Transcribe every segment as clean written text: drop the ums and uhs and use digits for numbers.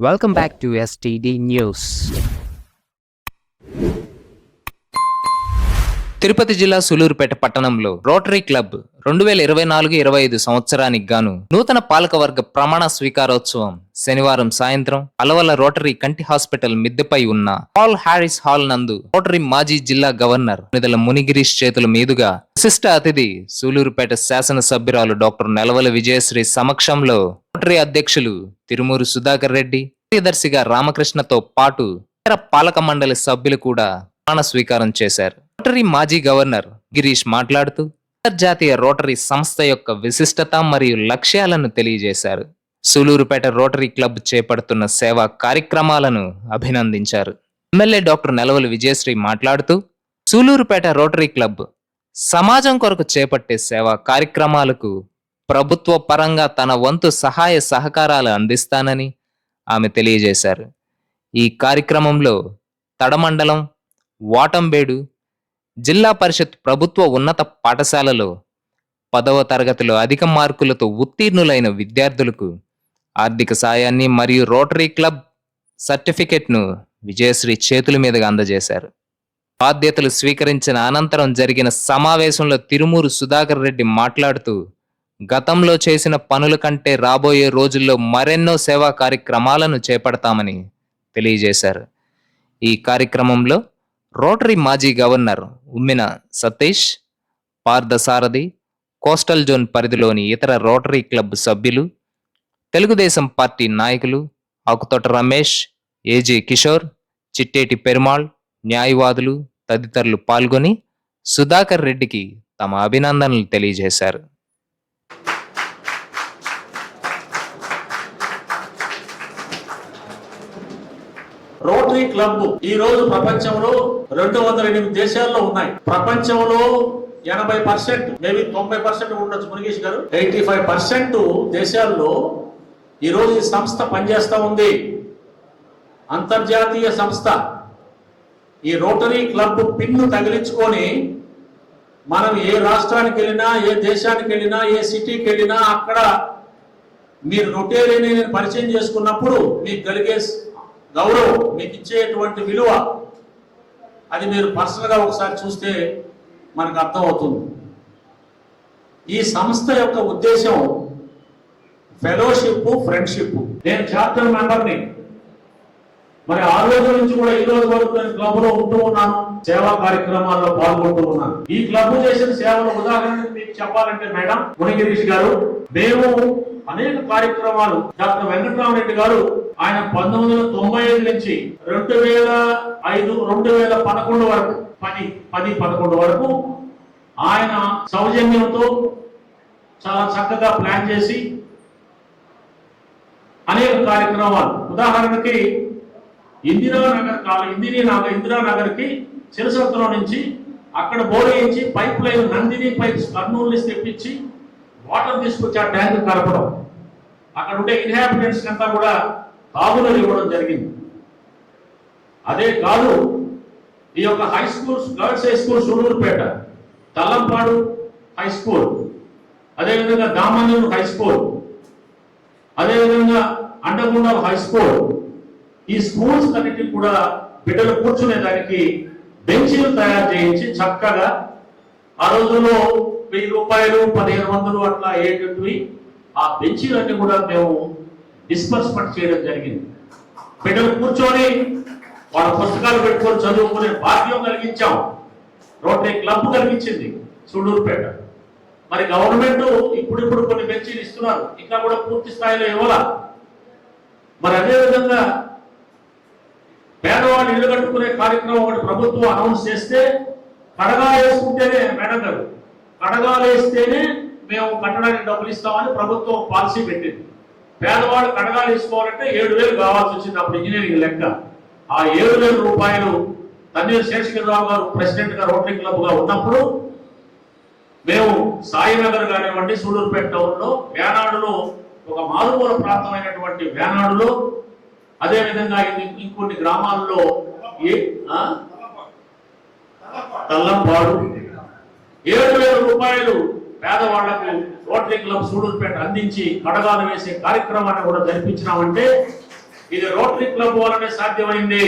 Welcome back to STD News. Tirupati జిల్లా సూలూరుపేట పట్టణంలో rotary club 2024-25 సంవత్సరానికి గాను నూతన పాలకవర్గ ప్రమాణ స్వీకారోత్సవం శనివారం సాయంత్రం అలవల రోటరీ కంటి హాస్పిటల్ మిద్దెపై ఉన్న పాల్ హారిస్ హాల్ నందు రోటరీ మాజీ జిల్లా గవర్నర్ నిదల మునిగిరీష్ చేతుల మీదుగా విశిష్ట అతిథి సూలూరుపేట శాసనసభ్యురాలు డాక్టర్ నెలవల విజయశ్రీ సమక్షంలో రోటరీ అధ్యక్షులు తిరుమూరు సుధాకర్ రెడ్డి, కార్యదర్శిగా రామకృష్ణతో పాటు ఇతర పాలక మండలి సభ్యులు కూడా ప్రమాణ స్వీకారం చేశారు. రోటరీ మాజీ గవర్నర్ గిరీష్ మాట్లాడుతూ అంతర్జాతీయ రోటరీ సంస్థ యొక్క విశిష్టత మరియు లక్ష్యాలను తెలియజేశారు. సూలూరుపేట రోటరీ క్లబ్ చేపడుతున్న సేవా కార్యక్రమాలను అభినందించారు. ఎమ్మెల్యే డాక్టర్ నెలవల విజయశ్రీ మాట్లాడుతూ సూలూరుపేట రోటరీ క్లబ్ సమాజం కొరకు చేపట్టే సేవా కార్యక్రమాలకు ప్రభుత్వ పరంగా తన వంతు సహాయ సహకారాలు అందిస్తానని ఆమె తెలియజేశారు. ఈ కార్యక్రమంలో తడమండలం, వాటంబేడు జిల్లా పరిషత్ ప్రభుత్వ ఉన్నత పాఠశాలలో 10వ తరగతిలో అధిక మార్కులతో ఉత్తీర్ణులైన విద్యార్థులకు ఆర్థిక సాయాన్ని మరియు రోటరీ క్లబ్ సర్టిఫికెట్ను విజయశ్రీ చేతుల మీదుగా అందజేశారు. బాధ్యతలు స్వీకరించిన అనంతరం జరిగిన సమావేశంలో తిరుమూరు సుధాకర్ రెడ్డి మాట్లాడుతూ గతంలో చేసిన పనుల కంటే రాబోయే రోజుల్లో మరెన్నో సేవా కార్యక్రమాలను చేపడతామని తెలియజేశారు. ఈ కార్యక్రమంలో రోటరీ మాజీ గవర్నర్ ఉమ్మిన సతీష్, పార్థసారథి, కోస్టల్ జోన్ పరిధిలోని ఇతర రోటరీ క్లబ్ సభ్యులు, తెలుగుదేశం పార్టీ నాయకులు ఆకుతోట రమేష్, ఏజే కిషోర్, చిట్టేటి పెరుమాళ్, న్యాయవాదులు తదితరులు పాల్గొని సుధాకర్ రెడ్డికి తమ అభినందనలు తెలియజేశారు. రోటరీ క్లబ్ ఈ రోజు ప్రపంచంలో 208 దేశాల్లో ఉన్నాయి. ప్రపంచంలో 80%, మేబీ 90% ఉండొచ్చు మునిగేష్ గారు, 85% దేశాల్లో ఈ రోజు ఈ సంస్థ పనిచేస్తా ఉంది. అంతర్జాతీయ సంస్థ. ఈ రోటరీ క్లబ్ పిన్ను తగిలించుకొని మనం ఏ రాష్ట్రానికి వెళ్ళినా, ఏ దేశానికి వెళ్ళినా, ఏ సిటీకి వెళ్ళినా అక్కడ మీరు రొటేరీని పరిచయం చేసుకున్నప్పుడు మీకు కలిగే గౌరవం, మీకు ఇచ్చేటువంటి విలువ, అది మీరు పర్సనల్గా ఒకసారి చూస్తే మనకు అర్థమవుతుంది. ఈ సంస్థ యొక్క ఉద్దేశం ఫెలోషిప్, ఫ్రెండ్షిప్. నేను చార్టర్ మెంబర్ని. మరి ఆ రోజు నుంచి కూడా ఈ రోజు వరకు నేను క్లబ్ లో ఉంటూ ఉన్నాను, సేవా కార్యక్రమాల్లో పాల్గొంటూ ఉన్నాను. ఈ క్లబ్ చేసిన సేవల ఉదాహరణ మీకు చెప్పాలంటే మేడం మునిగిరీష్ గారు, మేము అనేక కార్యక్రమాలు, డాక్టర్ వెంకటరామరెడ్డి గారు ఆయన 1995 నుంచి 2011 వరకు 10-11 వరకు ఆయన సౌజన్యంతో చాలా చక్కగా ప్లాన్ చేసి అనేక కార్యక్రమాలు, ఉదాహరణకి ఇందిరానగర్ కి చిరసత్తులో నుంచి అక్కడ బోరేయించి పైప్ లైన్ నందిని పైప్స్ కర్నూలు నుంచి తెప్పించి వాటర్ తీసుకొచ్చి ఆ ట్యాంక్ కలపడం, అక్కడ ఉండే ఇన్హాబిటెంట్స్ అంతా కూడా తాగునీరు ఇవ్వడం జరిగింది. అదే కాదు, ఈ యొక్క high schools, girls high school Sullurpeta, Tallampadu high school, అదేవిధంగా దామన్నూరు హై స్కూల్, అదేవిధంగా అండగుండం హై స్కూల్, ఈ స్కూల్స్ అన్నిటికీ కూడా బిడ్డలు కూర్చునేదానికి బెంచీలు తయారు చేయించి చక్కగా ఆ రోజుల్లో 1000 రూపాయలు 1500 అట్లా అయ్యేటవి ఆ బెంచీలన్నీ కూడా మేము డిస్బర్స్మెంట్ చేయడం జరిగింది. బిడ్డలు కూర్చొని వాళ్ళ పుస్తకాలు పెట్టుకొని చదువుకునే భాగ్యం కలిగించాం. రోటరీ క్లబ్ కలిగించింది సూలూరుపేట. మరి గవర్నమెంట్ ఇప్పుడు కొన్ని బెంచీలు ఇస్తున్నారు, ఇంకా కూడా పూర్తి స్థాయిలో ఇవ్వాల. మరి అదేవిధంగా పేదవాళ్ళు ఇల్లు కట్టుకునే కార్యక్రమం ఒకటి ప్రభుత్వం అనౌన్స్ చేస్తే, కడగా వేసుకుంటేనే మేడం గారు, కడగాలు వేస్తేనే మేము కట్టడానికి డబ్బులు ఇస్తామని ప్రభుత్వం పాలసీ పెట్టింది. పేదవాళ్ళు కడగాలు వేసుకోవాలంటే 7000 కావాల్సి వచ్చింది అప్పుడు ఇంజనీరింగ్ లెక్క. ఆ 7000 రూపాయలు తన్నీరు శేషగిరిరావు గారు ప్రెసిడెంట్ గా రోటరీ క్లబ్ గా ఉన్నప్పుడు మేము సాయినగర్ కానివ్వండి, సూలూరుపేట టౌన్ లో, వేనాడులో, ఒక మారుమూల ప్రాంతమైనటువంటి వేనాడులో, అదేవిధంగా ఇంకొన్ని గ్రామాల్లో తల్లంపాడు 7000 రూపాయలు పేదవాళ్లకు రోటరీ క్లబ్ సూలూరుపేట అందించి కడగాలు వేసే కార్యక్రమాన్ని కూడా జరిపించినామంటే ఇది రోటరీ క్లబ్ వల్లనే సాధ్యమైంది,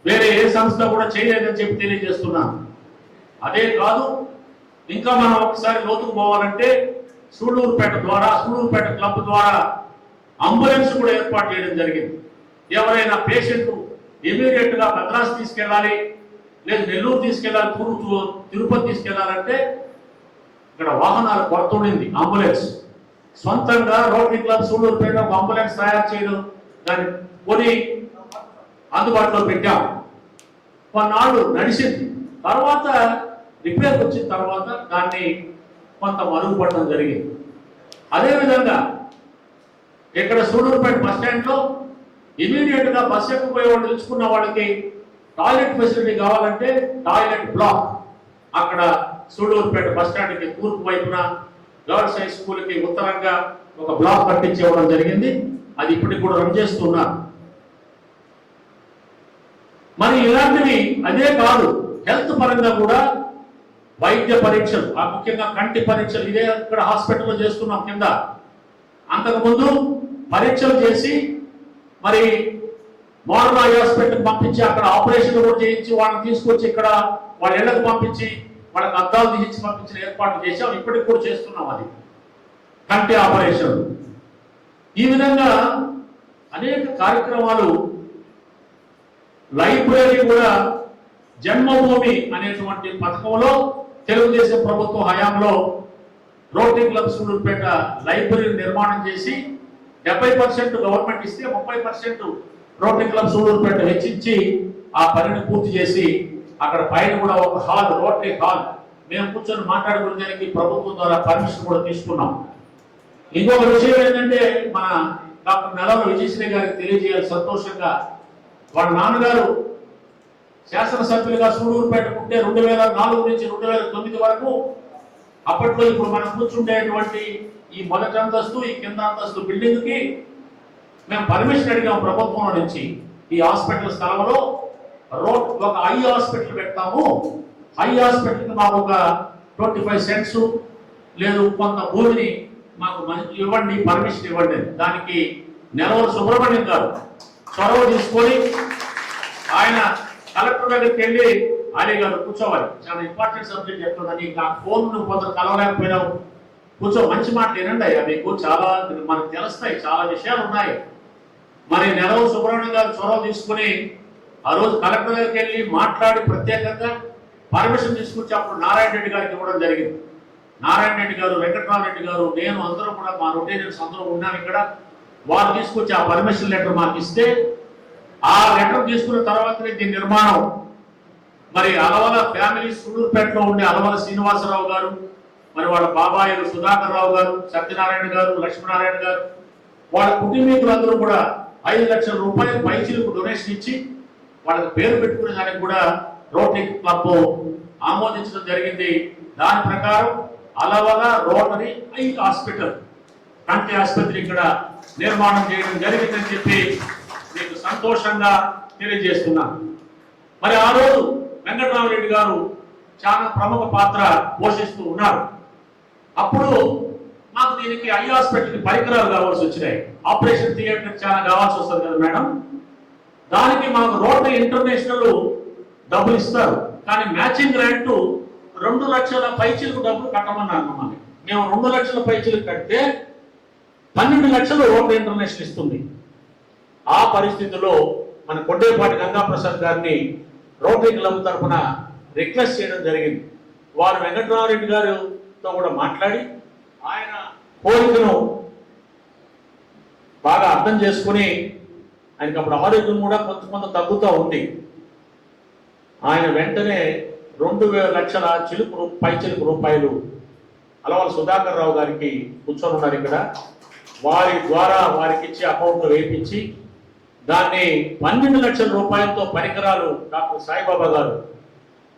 వేరే ఏ సంస్థ కూడా చేయలేదని చెప్పి తెలియజేస్తున్నాను. అదే కాదు, ఇంకా మనం ఒకసారి లోతుకు పోవాలంటే సూళ్ళూరుపేట క్లబ్ ద్వారా అంబులెన్స్ కూడా ఏర్పాటు చేయడం జరిగింది. ఎవరైనా పేషెంట్ ఇమీడియట్ గా మద్రాసు తీసుకెళ్ళాలి, లేదు నెల్లూరు తీసుకెళ్ళాలి, తిరుపతి తీసుకెళ్లాలంటే ఇక్కడ వాహనాలు కొరత ఉండింది. అంబులెన్స్ సొంతంగా రోటరీ క్లబ్ సూళ్ళూరుపేట ఒక అంబులెన్స్ తయారు చేయడం, దాన్ని కొని అందుబాటులో పెట్టాం. కొన్నాళ్ళు నడిచింది, తర్వాత రిపేర్కి వచ్చిన తర్వాత దాన్ని కొంత మరుగుపడడం జరిగింది. అదేవిధంగా ఇక్కడ సూళ్ళూరుపేట బస్ స్టాండ్లో ఇమీడియట్ గా బస్ ఎక్కిపోయే వాళ్ళు తెలుసుకున్న వాళ్ళకి టాయిలెట్ ఫెసిలిటీ కావాలంటే టాయిలెట్ బ్లాక్ అక్కడ సూళ్ళూరుపేట బస్ స్టాండ్కి తూర్పు వైపున గర్ల్స్ హై స్కూల్కి ఉత్తరంగా ఒక బ్లాక్ కట్టించి ఇవ్వడం జరిగింది. అది ఇప్పటికి కూడా రన్ చేస్తున్నారు. మరి ఇలాంటివి అదే కాదు, హెల్త్ పరంగా కూడా వైద్య పరీక్షలు, ముఖ్యంగా కంటి పరీక్షలు ఇదే ఇక్కడ హాస్పిటల్లో చేస్తున్నాం కింద. అంతకుముందు పరీక్షలు చేసి మరి మోడర్న్ ఐ హాస్పిటల్కి పంపించి అక్కడ ఆపరేషన్ కూడా చేయించి వాళ్ళని తీసుకొచ్చి ఇక్కడ వాళ్ళ ఇళ్లకు పంపించి వాళ్ళకి అద్దాలు తీయించి పంపించిన ఏర్పాట్లు చేసాం. ఇప్పటికి కూడా చేస్తున్నాం అది కంటి ఆపరేషన్. ఈ విధంగా అనేక కార్యక్రమాలు. లైబ్రరీ కూడా జన్మభూమి అనేటువంటి పథకంలో తెలుగుదేశం ప్రభుత్వ హయాంలో రోటరీ క్లబ్ సూళ్ళూరుపేట లైబ్రరీ నిర్మాణం చేసి 70% గవర్నమెంట్ ఇస్తే 30% రోటరీ క్లబ్ సూళ్ళూరుపేట హెచ్చించి ఆ పనిని పూర్తి చేసి అక్కడ పైన కూడా ఒక హాల్, రోటరీ హాల్ మేము కూర్చొని మాట్లాడుకునేదానికి ప్రభుత్వం ద్వారా పర్మిషన్ కూడా తీసుకున్నాం. ఇంకొక విషయం ఏంటంటే మన డాక్టర్ నెలవల విజయశ్రీ గారికి తెలియజేయాలి సంతోషంగా, వాళ్ళ నాన్నగారు శాసనసభ్యులుగా సూళ్ళూరుపేట ఉంటే 2004 నుంచి 2009 వరకు. అప్పట్లో ఇప్పుడు మనం కూర్చుండేటువంటి ఈ మొదటి అంతస్తు, ఈ కింద అంతస్తు బిల్డింగ్ కి మేము పర్మిషన్ అడిగాం ప్రభుత్వం నుంచి. ఈ హాస్పిటల్ స్థలంలో ఒక ఐ హాస్పిటల్ పెడతాము, ఐ హాస్పిటల్కి మాకు ఒక 25 సెంట్స్ లేదు కొంత భూమిని మాకు ఇవ్వండి, పర్మిషన్ ఇవ్వండి. దానికి నెలవల సుబ్రహ్మణ్యం గారు చొరవ తీసుకొని ఆయన కలెక్టర్ దగ్గరికి వెళ్ళి, ఆలయ గారు కూర్చోవాలి, చాలా ఇంపార్టెంట్ సబ్జెక్ట్ చెప్తుందని, నాకు ఫోన్ కొందరు కలవలేకపోయినావు, కూర్చో, మంచి మాట వినండి అయ్యా, మీకు చాలా మనకు తెలుస్తాయి, చాలా విషయాలు ఉన్నాయి. మరి నెలవల సుబ్రహ్మణ్యం గారు చొరవ తీసుకుని ఆ రోజు కలెక్టర్ దగ్గరికి వెళ్ళి మాట్లాడి ప్రత్యేకంగా పర్మిషన్ తీసుకొచ్చి అప్పుడు నారాయణ రెడ్డి గారికి ఇవ్వడం జరిగింది. నారాయణ రెడ్డి గారు, వెంకటరామరెడ్డి గారు, నేను అందరూ కూడా మా రొటేరియన్స్ అందరూ ఉన్నాం ఇక్కడ. వారు తీసుకొచ్చి ఆ పర్మిషన్ లెటర్ మాకు ఇస్తే ఆ లెటర్ తీసుకున్న తర్వాతనే దీని నిర్మాణం. మరి అలవల ఫ్యామిలీ సూళ్ళూరుపేటలో ఉండే అలవల శ్రీనివాసరావు గారు, మరి వాళ్ళ బాబాయిలు సుధాకర్ రావు గారు, సత్యనారాయణ గారు, లక్ష్మీనారాయణ గారు, వాళ్ళ కుటుంబీకులందరూ కూడా 5 లక్షల రూపాయలు పైచిలకు డొనేషన్ ఇచ్చి వాళ్ళకి పేరు పెట్టుకునే దానికి కూడా రోటరీ క్లబ్ ఆమోదించడం జరిగింది. దాని ప్రకారం అలవల రోటరీ ఐ హాస్పిటల్, కంటి ఆసుపత్రి ఇక్కడ నిర్మాణం చేయడం జరిగిందని చెప్పి మీకు సంతోషంగా తెలియజేస్తున్నాను. మరి ఆ రోజు వెంకటరామరెడ్డి గారు చాలా ప్రముఖ పాత్ర పోషిస్తూ ఉన్నారు. అప్పుడు మాకు దీనికి ఐ హాస్పిటల్కి పరికరాలు కావాల్సి వచ్చినాయి. ఆపరేషన్ థియేటర్ చాలా కావాల్సి వస్తుంది కదా మేడం, దానికి మాకు రోటరీ ఇంటర్నేషనల్ డబ్బులు ఇస్తారు, కానీ మ్యాచింగ్ గ్రాంట్ 2 లక్షల పైచిలకు డబ్బులు కట్టమన్నారు మమ్మల్ని. మేము 2 లక్షల పైచిలకు కడితే 12 లక్షలు రోటరీ ఇంటర్నేషనల్ ఇస్తుంది. ఆ పరిస్థితిలో మన కొండేపాటి గంగాప్రసాద్ గారిని రోటరీ క్లబ్ తరఫున రిక్వెస్ట్ చేయడం జరిగింది. వారు వెంకటరామరెడ్డి గారితో కూడా మాట్లాడి ఆయన కోరికను బాగా అర్థం చేసుకుని, ఆయనకి అప్పుడు ఆరోగ్యం కూడా కొంత తగ్గుతూ ఉంది. ఆయన వెంటనే 2 లక్షల పైచిలుకు రూపాయలు అలవల సుధాకర్ రావు గారికి కూర్చొని ఉన్నారు ఇక్కడ, వారి ద్వారా వారికి ఇచ్చి అకౌంట్లో వేయించి దాన్ని 12 లక్షల రూపాయలతో పరికరాలు డాక్టర్ సాయిబాబా గారు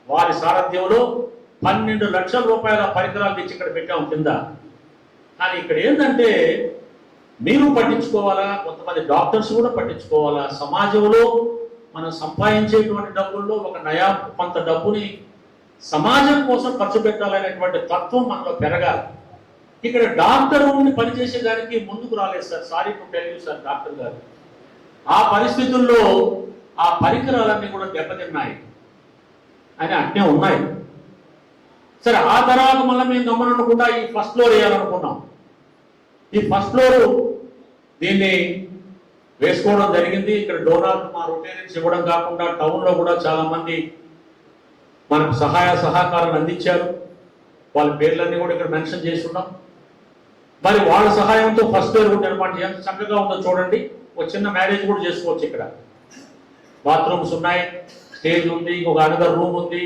వారి సారథ్యంలో 12 లక్షల రూపాయల పరికరాలు తెచ్చి ఇక్కడ పెట్టాము కింద. కానీ ఇక్కడ ఏంటంటే మీరు పట్టించుకోవాలా, కొంతమంది డాక్టర్స్ కూడా పట్టించుకోవాలా, సమాజంలో మనం సంపాదించేటువంటి డబ్బుల్లో కొంత డబ్బుని సమాజం కోసం ఖర్చు పెట్టాలనేటువంటి తత్వం మనలో పెరగాలి. ఇక్కడ డాక్టర్ ఉండి పనిచేసేదానికి ముందుకు రాలేదు sir. Sorry to tell you sir, doctor గారు ఆ పరిస్థితుల్లో ఆ పరికరాలన్నీ కూడా దెబ్బతిన్నాయి అని అట్నే ఉన్నాయి. సరే, ఆ తర్వాత మళ్ళీ మేము గమనకుండా ఈ ఫస్ట్ ఫ్లోర్ వేయాలనుకున్నాం. ఈ ఫస్ట్ ఫ్లోర్ దీన్ని వేసుకోవడం జరిగింది. ఇక్కడ డోనార్ మా రొటేరియన్స్ ఇవ్వడం కాకుండా టౌన్లో కూడా చాలా మంది మనకు సహకారాన్ని అందించారు. వాళ్ళ పేర్లన్నీ కూడా ఇక్కడ మెన్షన్ చేసి ఉన్నాం. మరి వాళ్ళ సహాయంతో ఫస్ట్ ఫ్లోర్ కూడా నిర్మాణం చేయాలి. చక్కగా ఉందో చూడండి. ఒక చిన్న మ్యారేజ్ కూడా చేసుకోవచ్చు. ఇక్కడ బాత్రూమ్స్ ఉన్నాయి, స్టేజ్ ఉంది, ఒక అనదర్ రూమ్ ఉంది,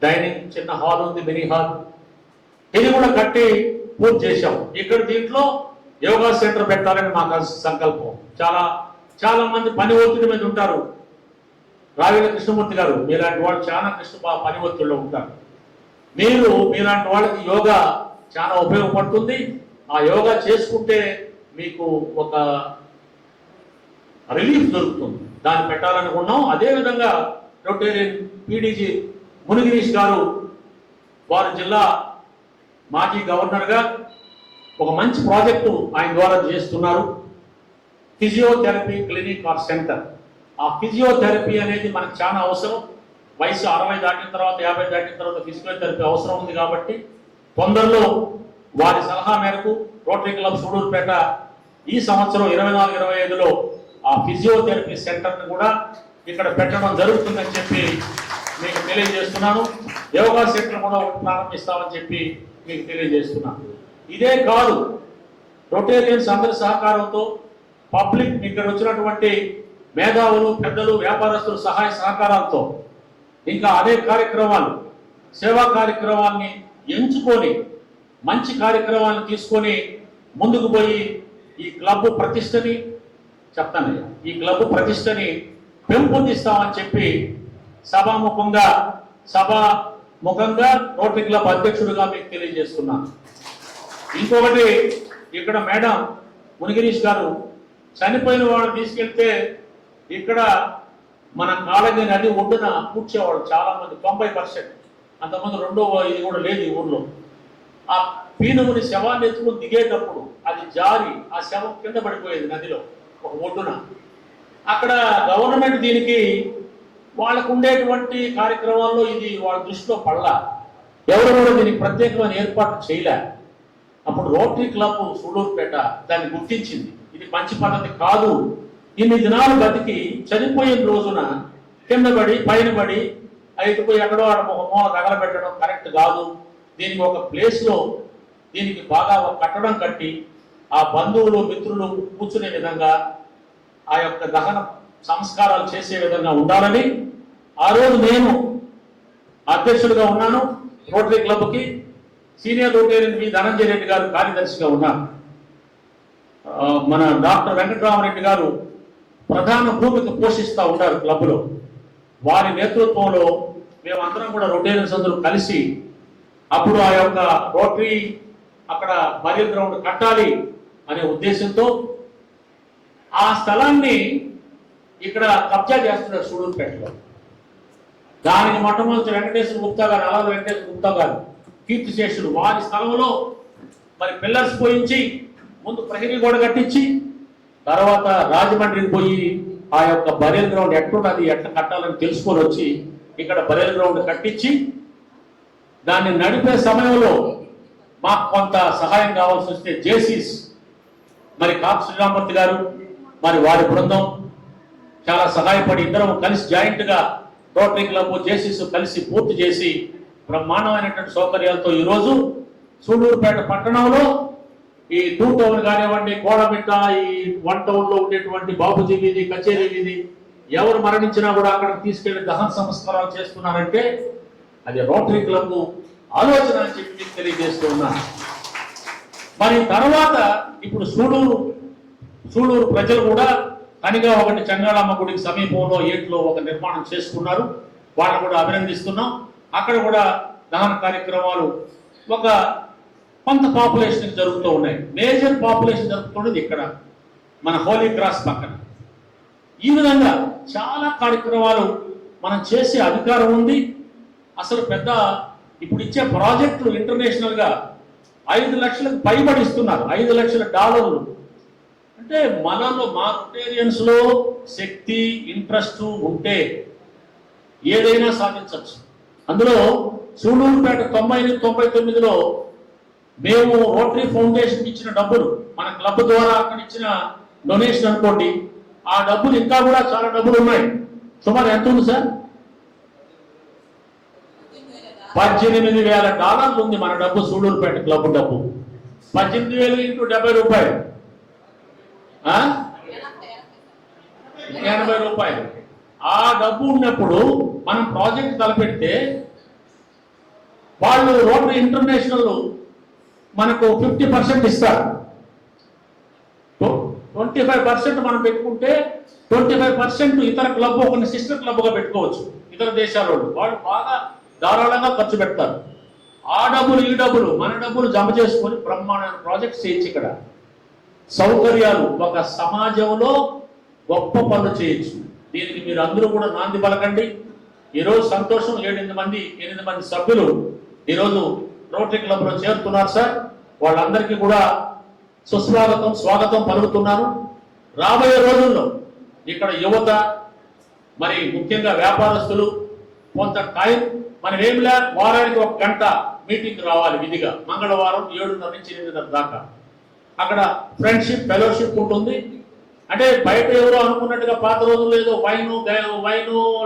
డైనింగ్ చిన్న హాల్ ఉంది, మినీ హాల్. ఇది కూడా కట్టి పూర్తి చేశాం. ఇక్కడ దీంట్లో యోగా సెంటర్ పెట్టాలని మాకు సంకల్పం. చాలా మంది పని ఒత్తిడి మీద ఉంటారు. రావిల కృష్ణమూర్తి గారు మీలాంటి వాళ్ళు చాలా పని ఒత్తిడిలో ఉంటారు. మీలాంటి వాళ్ళకి యోగా చాలా ఉపయోగపడుతుంది. ఆ యోగా చేసుకుంటే మీకు ఒక రిలీఫ్ దొరుకుతుంది. దాన్ని పెట్టాలనుకున్నాం. అదేవిధంగా రొటేరియన్ పీడీజీ మునిగిరీష్ గారు వారి జిల్లా మాజీ గవర్నర్గా ఒక మంచి ప్రాజెక్టు ఆయన ద్వారా చేస్తున్నారు. Physiotherapy clinic or centre. ఆ ఫిజియోథెరపీ అనేది మనకు చాలా అవసరం. వయసు 60 దాటిన తర్వాత 50 దాటిన తర్వాత ఫిజియోథెరపీ అవసరం ఉంది. కాబట్టి తొందరలో వారి సలహా మేరకు రోటరీ క్లబ్ సూడూరుపేట ఈ సంవత్సరం 24-25లో ఆ ఫిజియోథెరపీ సెంటర్ని కూడా ఇక్కడ పెట్టడం జరుగుతుందని చెప్పి మీకు తెలియజేస్తున్నాను. యోగా సెంటర్ కూడా ప్రారంభిస్తామని చెప్పి మీకు తెలియజేస్తున్నాను. ఇదే కాదు, రొటేరియన్స్ అందరి సహకారంతో పబ్లిక్ ఇక్కడ వచ్చినటువంటి మేధావులు, పెద్దలు, వ్యాపారస్తులు సహాయ సహకారాలతో ఇంకా అనేక కార్యక్రమాలు, సేవా కార్యక్రమాన్ని ఎంచుకొని మంచి కార్యక్రమాలను తీసుకొని ముందుకు పోయి ఈ క్లబ్ ప్రతిష్టని ఈ క్లబ్ ప్రతిష్టని పెంపొందిస్తామని చెప్పి సభాముఖంగా రోటరీ క్లబ్ అధ్యక్షుడిగా మీకు తెలియజేస్తున్నాను. ఇంకొకటి, ఇక్కడ మేడం మునిగిరీష్ గారు చనిపోయిన వాళ్ళని తీసుకెళ్తే ఇక్కడ మన కాళగిరి నది ఒడ్డున కూర్చేవాళ్ళు చాలా మంది, 90%. అంతమంది రెండో ఇది కూడా లేదు ఈ ఊర్లో. ఆ పీనుగుని శవాన్ని ఎత్తుకుని దిగేటప్పుడు అది జారి ఆ శవం కింద పడిపోయేది నదిలో ఒక ఒడ్డున. అక్కడ గవర్నమెంట్ దీనికి వాళ్ళకు ఉండేటువంటి కార్యక్రమాల్లో ఇది వాళ్ళ దృష్టిలో పడలా. ఎవరు కూడా దీనికి ప్రత్యేకమైన ఏర్పాటు చేయలే. అప్పుడు రోటరీ క్లబ్ సూళ్ళూరుపేట దాన్ని గుర్తించింది. ఇది మంచి పద్ధతి కాదు. ఇన్ని దినాలు బతికి చనిపోయిన రోజున కింద పడి పైన పడి అయిపోయి ఎక్కడో ఒక మూల తగలబెట్టడం కరెక్ట్ కాదు. దీనికి ఒక ప్లేస్లో దీనికి బాగా ఒక కట్టడం కట్టి ఆ బంధువులు మిత్రులు కూర్చునే విధంగా ఆ యొక్క దహన సంస్కారాలు చేసే విధంగా ఉండాలని ఆ రోజు నేను అధ్యక్షుడిగా ఉన్నాను. రోటరీ క్లబ్కి సీనియర్ రొటేరియన్ వి ధనంజయ రెడ్డి గారు కార్యదర్శిగా ఉన్నారు. మన డాక్టర్ వెంకటరామరెడ్డి గారు ప్రధాన భూమిక పోషిస్తూ ఉంటారు క్లబ్లో. వారి నేతృత్వంలో మేమందరం కూడా రొటేరియన్స్ అందరూ కలిసి అప్పుడు ఆ యొక్క రోటరీ అక్కడ బరియల్ గ్రౌండ్ కట్టాలి అనే ఉద్దేశంతో ఆ స్థలాన్ని ఇక్కడ కబ్జా చేస్తున్నారు సూళ్ళూరుపేటలో. దానికి మొట్టమొదటి వెంకటేశ్వర గుప్తా గారు, అలాగే వెంకటేశ్వర గుప్తా గారు కీర్తిశేషులు, వారి స్థలంలో మరి పిల్లర్స్ పోయించి ముందు ప్రహరీ గోడ కట్టించి తర్వాత రాజమండ్రికి పోయి ఆ యొక్క బరియల్ గ్రౌండ్ ఎట్లున్నది ఎట్లా కట్టాలని తెలుసుకొని వచ్చి ఇక్కడ బరియల్ గ్రౌండ్ కట్టించి దాన్ని నడిపే సమయంలో మాకు కొంత సహాయం కావాల్సి వస్తే జేసీస్ మరి కాపు శ్రీరామూర్తి గారు మరి వారి బృందం చాలా సహాయపడి ఇద్దరం కలిసి జాయింట్గా రోటరీ క్లబ్ జేసీస్ కలిసి పూర్తి చేసి బ్రహ్మాండమైనటువంటి సౌకర్యాలతో ఈరోజు సూళ్ళూరుపేట పట్టణంలో ఈ 2 టౌన్ కానివ్వండి, కోడమిట్ట, ఈ 1 టౌన్లో ఉండేటువంటి బాబుజీ వీధి, కచేరీ వీధి, ఎవరు మరణించినా కూడా అక్కడికి తీసుకెళ్లి దహన సంస్కారాలు చేస్తున్నారంటే అది రోటరీ క్లబ్ ఆలోచన అని చెప్పి మీకు తెలియజేస్తూ ఉన్నాను. మరి తర్వాత ఇప్పుడు సూళ్ళూరు ప్రజలు కూడా తనిగా ఒకటి చంగాళమ్మ గుడికి సమీపంలో ఏట్లో ఒక నిర్మాణం చేసుకున్నారు. వాళ్ళని కూడా అభినందిస్తున్నాం. అక్కడ కూడా దహన కార్యక్రమాలు ఒక కొంత పాపులేషన్ జరుగుతూ ఉన్నాయి. మేజర్ పాపులేషన్ జరుగుతున్నది ఇక్కడ మన హోలీ క్రాస్ పక్కన. ఈ విధంగా చాలా కార్యక్రమాలు మనం చేసే అధికారం ఉంది. అసలు పెద్ద ఇప్పుడు ఇచ్చే ప్రాజెక్టులు ఇంటర్నేషనల్గా $5 లక్షలకు పైబడి ఇస్తున్నారు. $5 లక్షల. అంటే మనలో మా రొటేరియన్స్ లో శక్తి ఇంట్రెస్ట్ ఉంటే ఏదైనా సాధించవచ్చు. అందులో సూళ్ళూరుపేట 99లో మేము రోటరీ ఫౌండేషన్ ఇచ్చిన డబ్బులు మన క్లబ్ ద్వారా అక్కడ ఇచ్చిన డొనేషన్ అనుకోండి, ఆ డబ్బులు ఇంకా కూడా చాలా డబ్బులు ఉన్నాయి. సుమారు ఎంత ఉంది సార్? $18,000 ఉంది మన డబ్బు. సూళ్ళూరుపేట క్లబ్ డబ్బు 18,000 × 70 రూపాయలు, 80 రూపాయలు. ఆ డబ్బు ఉన్నప్పుడు మనం ప్రాజెక్ట్ తలపెడితే వాళ్ళు రోటరీ ఇంటర్నేషనల్ మనకు 50% ఇస్తారు. 25% మనం పెట్టుకుంటే 25% ఇతర క్లబ్ ఒక సిస్టర్ క్లబ్గా పెట్టుకోవచ్చు. ఇతర దేశాల వాళ్ళు బాగా ధారాళంగా ఖర్చు పెడతారు. ఆ డబ్బులు ఈ డబ్బులు మన డబ్బులు జమ చేసుకొని బ్రహ్మాండమైన ప్రాజెక్ట్ చేయొచ్చు. ఇక్కడ సౌకర్యాలు, ఒక సమాజంలో గొప్ప పనులు చేయొచ్చు. దీనికి మీరు అందరూ కూడా నాంది పలకండి. ఈరోజు సంతోషం, 8 మంది సభ్యులు ఈరోజు రోటరీ క్లబ్లో చేరుతున్నారు సార్. వాళ్ళందరికీ కూడా సుస్వాగతం, స్వాగతం పలుకుతున్నాను. రాబోయే రోజుల్లో ఇక్కడ యువత, మరి ముఖ్యంగా వ్యాపారస్తులు కొంత టైం మనం ఏం లే, వారానికి 1 గంట మీటింగ్ రావాలి విధిగా. మంగళవారం 7:30 నుంచి 8:30 దాకా అక్కడ ఫ్రెండ్షిప్, ఫెలోషిప్ ఉంటుంది. అంటే బయట ఎవరో అనుకున్నట్టుగా పాత రోజుల్లో ఏదో వైను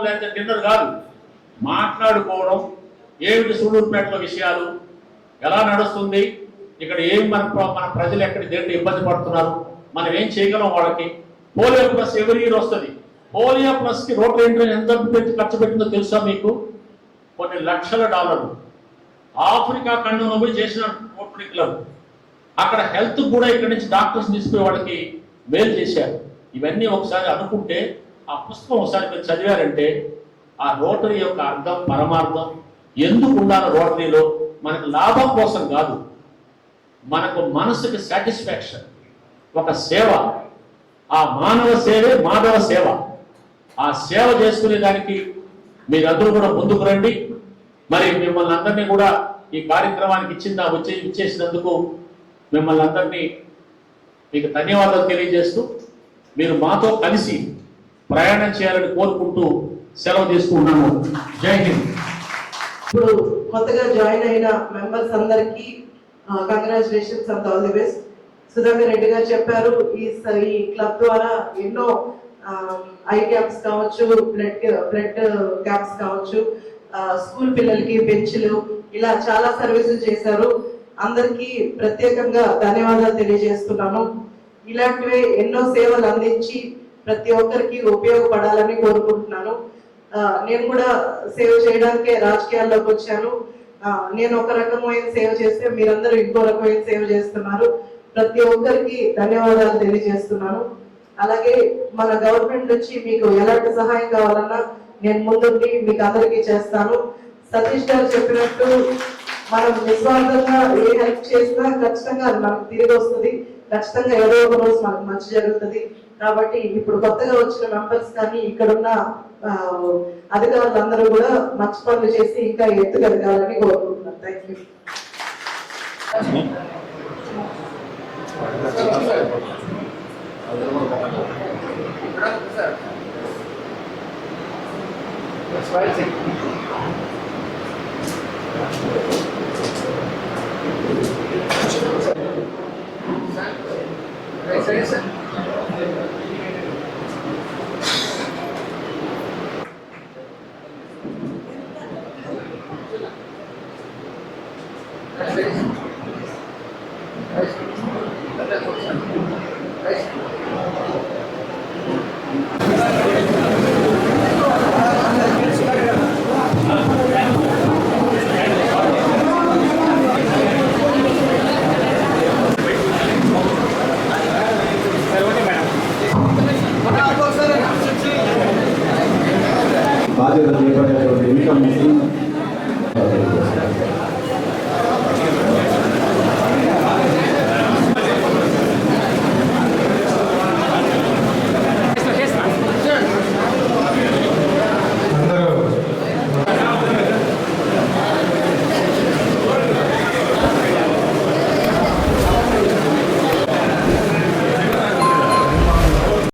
లేదా డిన్నర్ కాదు, మాట్లాడుకోవడం. ఏమిటి సూళ్ళూరుపేటలో విషయాలు, ఎలా నడుస్తుంది, ఇక్కడ ఏం మన ప్రజలు ఎక్కడ దేంట్లో ఇబ్బంది పడుతున్నారు, మనం ఏం చేయగలం వాళ్ళకి. పోలియో ప్లస్ ఎవరి ఇయర్ వస్తుంది. పోలియో ప్లస్కి రోటరీ ఇంటర్ ఎంత ఖర్చు పెట్టిందో తెలుసా మీకు? కొన్ని లక్షల డాలర్లు. ఆఫ్రికా ఖండంలో పోయి చేసిన రోటరీ క్లబ్. అక్కడ హెల్త్ కూడా ఇక్కడ నుంచి డాక్టర్స్ తీసుకునే వాళ్ళకి మేలు చేశారు. ఇవన్నీ ఒకసారి అనుకుంటే, ఆ పుస్తకం ఒకసారి మీరు చదివారంటే ఆ రోటరీ యొక్క అర్థం, పరమార్థం ఎందుకు ఉండాలి రోటరీలో, మనకు లాభం కోసం కాదు, మనకు మనసుకి సాటిస్ఫాక్షన్, ఒక సేవ. ఆ మానవ సేవే మాధవ సేవ. ఆ సేవ చేసుకునే దానికి మీరందరూ కూడా ముందుకు రండి. మరి మిమ్మల్ని అందరినీ కూడా ఈ కార్యక్రమానికి ఇచ్చేసినందుకు మిమ్మల్ని అందరినీ మీకు ధన్యవాదాలు తెలియజేస్తూ, మీరు మాతో కలిసి ప్రయాణం చేయాలని కోరుకుంటూ సెలవు తీసుకుంటున్నాను. జై హింద్. ఇప్పుడు కొత్తగా జాయిన్ అయిన మెంబర్స్ అందరికీ congratulations and all the best. Sudhakar Reddy గారు చెప్పారు, ఈ క్లబ్ ద్వారా ఎన్నో ఐ క్యాంప్స్ కావచ్చు, బ్లడ్ క్యాంప్స్ కావచ్చు, స్కూల్ పిల్లలకి బెంచ్లు, ఇలా చాలా సర్వీసులు చేశారు. అందరికీ ప్రత్యేకంగా ధన్యవాదాలు తెలియజేస్తున్నాను. ఇలాంటివే ఎన్నో సేవలు అందించి ప్రతి ఒక్కరికి ఉపయోగపడాలని కోరుకుంటున్నాను. నేను కూడా సేవ చేయడానికే రాజకీయాల్లోకి వచ్చాను. నేను ఒక రకమైన సేవ చేస్తే మీరందరూ ఇంకో రకమైన సేవ చేస్తున్నారు. ప్రతి ఒక్కరికి ధన్యవాదాలు తెలియజేస్తున్నాను. అలాగే మన గవర్నమెంట్ నుంచి మీకు ఎలాంటి సహాయం కావాలన్నా నేను ముందుండి మీకు అందరికీ చేస్తాను. సతీష్ గారు చెప్పినట్టు మనం నిస్వార్థంగా ఏ హెల్ప్ చేసినా ఖచ్చితంగా అది మనకు తిరిగి వస్తుంది. ఖచ్చితంగా ఏదో ఒక రోజు మనకు మంచి జరుగుతుంది. కాబట్టి ఇప్పుడు కొత్తగా వచ్చిన మెంబర్స్ కానీ ఇక్కడున్న అధికారులందరూ కూడా మంచి పనులు చేసి ఇంకా ఎత్తుకెదగాలని కోరుకుంటున్నాను. Thank you. బాధ్యత చేపట్టేటువంటి ఎన్నిక